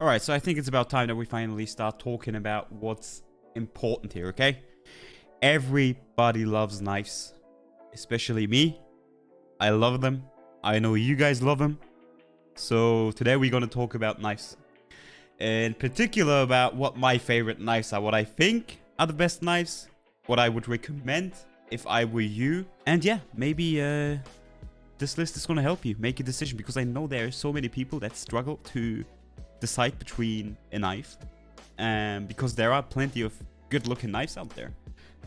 Alright, so I think it's about time that we finally start talking about what's important here, okay? Everybody loves knives. Especially me. I love them. I know you guys love them. So today we're going to talk about knives. In particular about what my favorite knives are. What I think are the best knives. What I would recommend if I were you. And yeah, maybe this list is going to help you make a decision. Because I know there are so many people that struggle to decide between a knife, because there are plenty of good looking knives out there.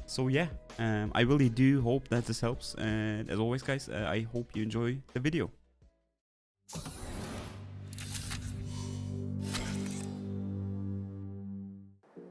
So yeah, I really do hope that this helps, and as always guys, I hope you enjoy the video.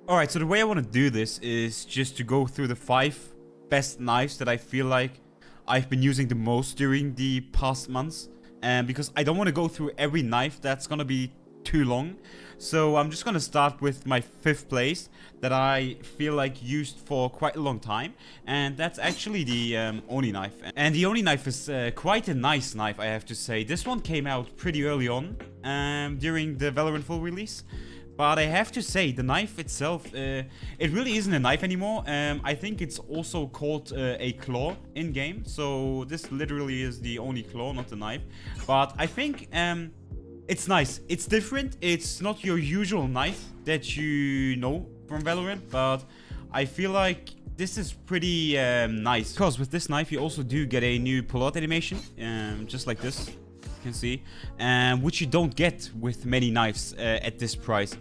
Alright, so the way I want to do this is just to go through the 5 best knives that I feel like I've been using the most during the past months, and because I don't want to go through every knife, that's gonna be too long. So I'm just gonna start with my 5th place that I feel like used for quite a long time, and that's actually the Oni knife. And the Oni knife is quite a nice knife, I have to say. This one came out pretty early on during the Valorant full release. But I have to say, the knife itself, it really isn't a knife anymore. I think it's also called a claw in-game. So this literally is the only claw, not the knife. But I think it's nice. It's different. It's not your usual knife that you know from Valorant. But I feel like this is pretty nice. Because with this knife, you also do get a new pull-out animation. Just like this. Can see, which you don't get with many knives at this price.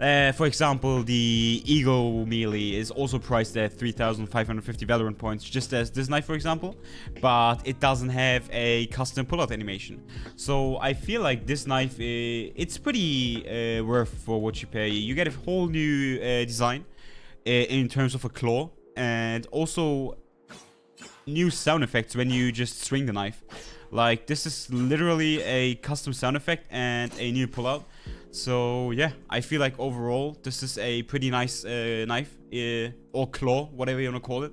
For example, the Ego Melee is also priced at 3,550 Valorant points, just as this knife, for example, but it doesn't have a custom pull-out animation. So I feel like this knife, it's pretty worth for what you pay. You get a whole new design in terms of a claw, and also new sound effects when you just swing the knife. Like, this is literally a custom sound effect and a new pullout. So yeah, I feel like overall this is a pretty nice knife, or claw, whatever you want to call it.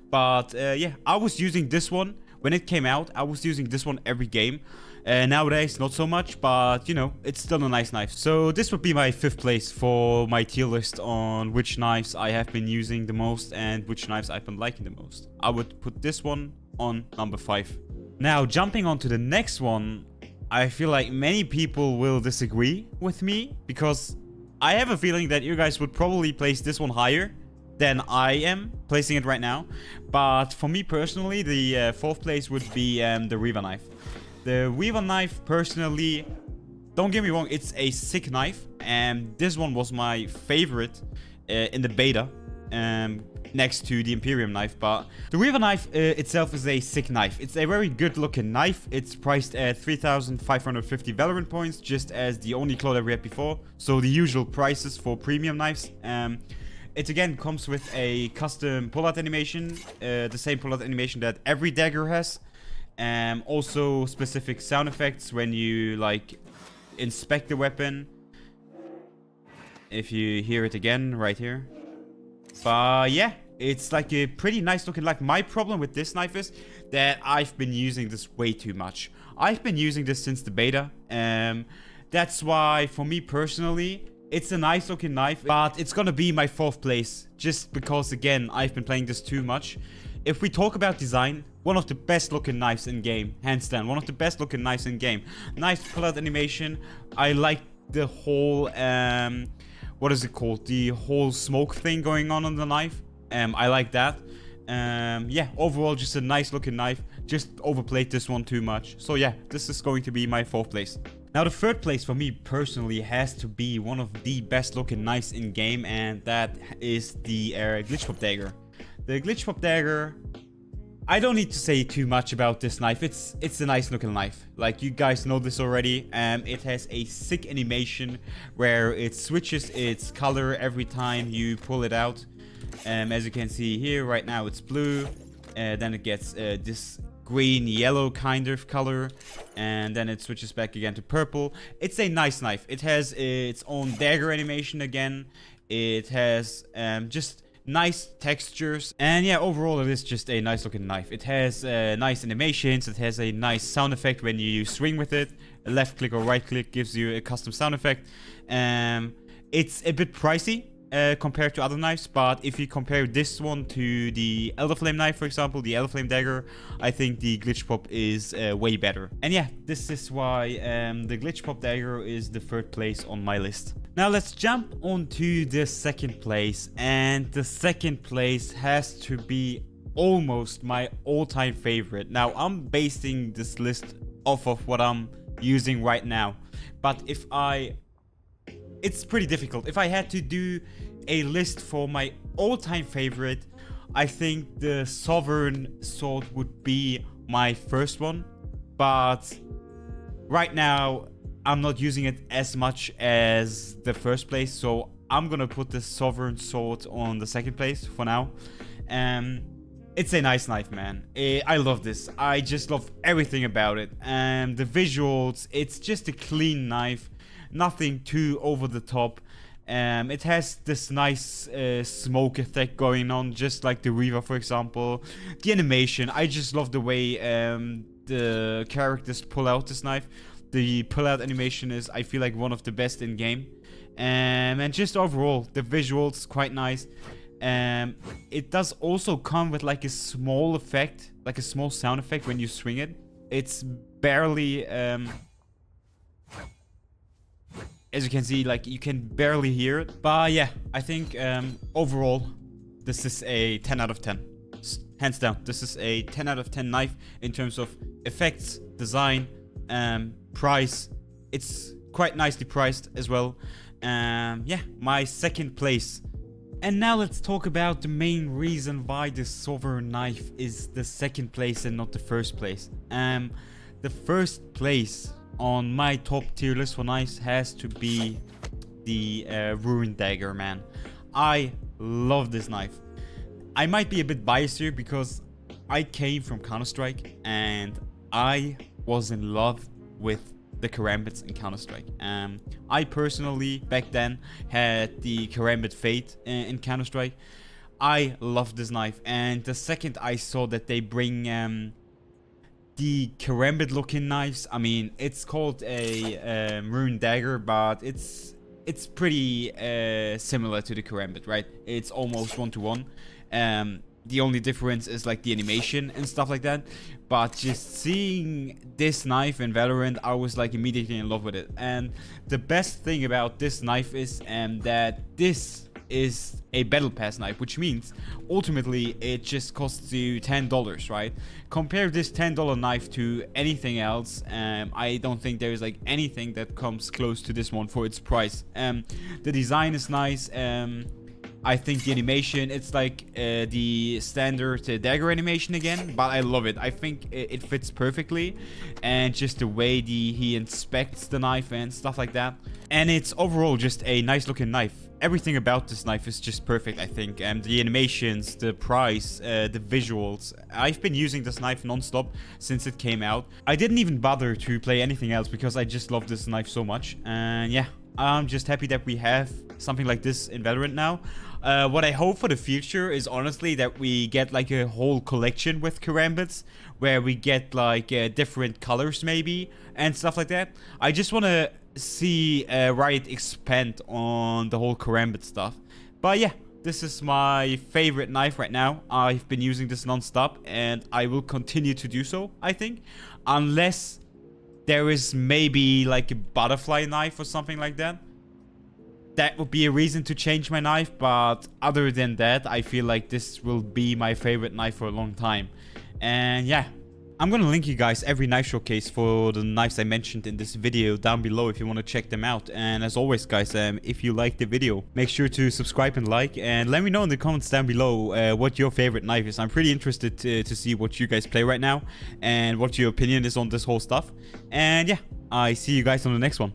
But yeah, I was using this one when it came out. I was using this one every game. Nowadays, not so much, but you know, it's still a nice knife. So this would be my 5th place for my tier list on which knives I have been using the most and which knives I've been liking the most. I would put this one on number 5. Now, jumping on to the next one, I feel like many people will disagree with me, because I have a feeling that you guys would probably place this one higher than I am placing it right now. But for me personally, the 4th place would be the Reaver knife. The Reaver knife, personally, don't get me wrong, it's a sick knife, and this one was my favorite in the beta. Next to the Imperium knife. But the Reaver knife itself is a sick knife. It's a very good looking knife. It's priced at 3,550 Valorant points, just as the only claw that we had before. So the usual prices for premium knives. It again comes with a custom pull-out animation, the same pull-out animation that every dagger has. Also specific sound effects when you like inspect the weapon. If you hear it again right here. But yeah, it's like a pretty nice looking knife. My problem with this knife is that I've been using this way too much. I've been using this since the beta. That's why, for me personally, it's a nice looking knife, but it's gonna be my 4th place, just because, again, I've been playing this too much. If we talk about design, one of the best looking knives in game, hands down. One of the best looking knives in game. Nice pull-out animation. I like the whole what is it called? The whole smoke thing going on the knife. I like that. Yeah, overall just a nice looking knife. Just overplayed this one too much. So yeah, this is going to be my 4th place. Now the 3rd place for me personally has to be one of the best looking knives in game, and that is the Glitch Pop Dagger. The Glitch Pop Dagger, I don't need to say too much about this knife. It's a nice looking knife. Like, you guys know this already. It has a sick animation where it switches its color every time you pull it out. As you can see here, right now it's blue. Then it gets this green yellow kind of color, and then it switches back again to purple. It's a nice knife. It has its own dagger animation again. It has just nice textures, and yeah, overall it is just a nice looking knife. It has nice animations, it has a nice sound effect when you swing with it. A left click or right click gives you a custom sound effect. It's a bit pricey compared to other knives, but if you compare this one to the Elderflame knife, for example, the Elderflame dagger, I think the Glitch Pop is way better. And yeah, this is why the Glitch Pop dagger is the third place on my list. Now let's jump on to the second place, and the second place has to be almost my all-time favorite. Now I'm basing this list off of what I'm using right now, but it's pretty difficult. If I had to do a list for my all-time favorite, I think the Sovereign Sword would be my first one. But right now, I'm not using it as much as the first place, so I'm gonna put the Sovereign Sword on the second place for now. It's a nice knife, man. I love this. I just love everything about it. The visuals, it's just a clean knife. Nothing too over the top. It has this nice smoke effect going on, just like the Reaver, for example. The animation, I just love the way the characters pull out this knife. The pull-out animation is, I feel like, one of the best in game. And just overall, the visuals quite nice. It does also come with like a small effect, like a small sound effect when you swing it. It's barely, as you can see, like you can barely hear it. But yeah, I think overall, this is a 10 out of 10. Hands down, this is a 10 out of 10 knife in terms of effects, design, price. It's quite nicely priced as well. Yeah, my second place. And now let's talk about the main reason why the Sovereign knife is the second place and not the first place. The first place on my top tier list for knives has to be the Ruin Dagger, man. I love this knife. I might be a bit biased here because I came from Counter-Strike and I was in love with the karambits in Counter-Strike. I personally back then had the karambit Fate in Counter-Strike. I loved this knife, and the second I saw that they bring the karambit looking knives, I mean, it's called a Ruin Dagger, but it's pretty similar to the karambit, right? It's almost one-to-one. The only difference is like the animation and stuff like that. But just seeing this knife in Valorant, I was like immediately in love with it. And the best thing about this knife is that this is a battle pass knife, which means ultimately it just costs you $10, right? Compare this $10 knife to anything else, I don't think there is like anything that comes close to this one for its price. The design is nice. I think the animation, it's like the standard dagger animation again, but I love it. I think it fits perfectly, and just the way he inspects the knife and stuff like that. And it's overall just a nice looking knife. Everything about this knife is just perfect, I think. The animations, the price, the visuals. I've been using this knife non-stop since it came out. I didn't even bother to play anything else because I just love this knife so much. And yeah, I'm just happy that we have something like this in Valorant now. What I hope for the future is honestly that we get like a whole collection with karambits, where we get like different colors maybe and stuff like that. I just want to see Riot expand on the whole karambit stuff. But yeah, this is my favorite knife right now. I've been using this non-stop and I will continue to do so, I think, unless there is maybe like a butterfly knife or something like that. That would be a reason to change my knife, but other than that, I feel like this will be my favorite knife for a long time. And yeah, I'm gonna link you guys every knife showcase for the knives I mentioned in this video down below if you want to check them out. And as always, guys, if you liked the video, make sure to subscribe and like, and let me know in the comments down below what your favorite knife is. I'm pretty interested to see what you guys play right now and what your opinion is on this whole stuff. And yeah, I see you guys on the next one.